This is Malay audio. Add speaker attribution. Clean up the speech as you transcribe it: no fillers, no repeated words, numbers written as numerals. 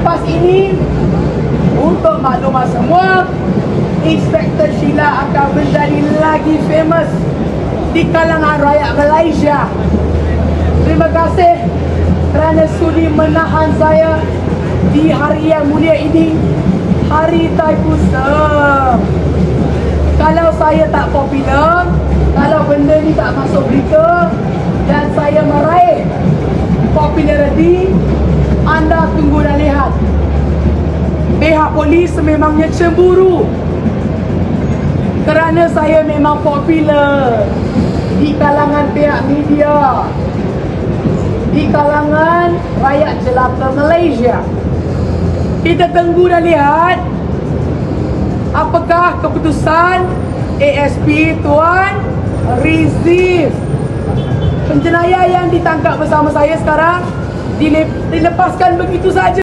Speaker 1: Selepas ini, untuk maklumat semua, Inspektor Sheila akan menjadi lagi famous di kalangan rakyat Malaysia. Terima kasih kerana sudi menahan saya di hari yang mulia ini, Hari Thaipusam. Kalau saya tak popular, kalau benda ni tak masuk berita dan saya meraih populariti, anda tunggu dan lihat. Pihak polis memangnya cemburu kerana saya memang popular di kalangan pihak media, di kalangan rakyat jelata Malaysia. Kita tunggu dan lihat apakah keputusan ASP Tuan Rizif. Penjenayah yang ditangkap bersama saya sekarang dilepaskan begitu saja.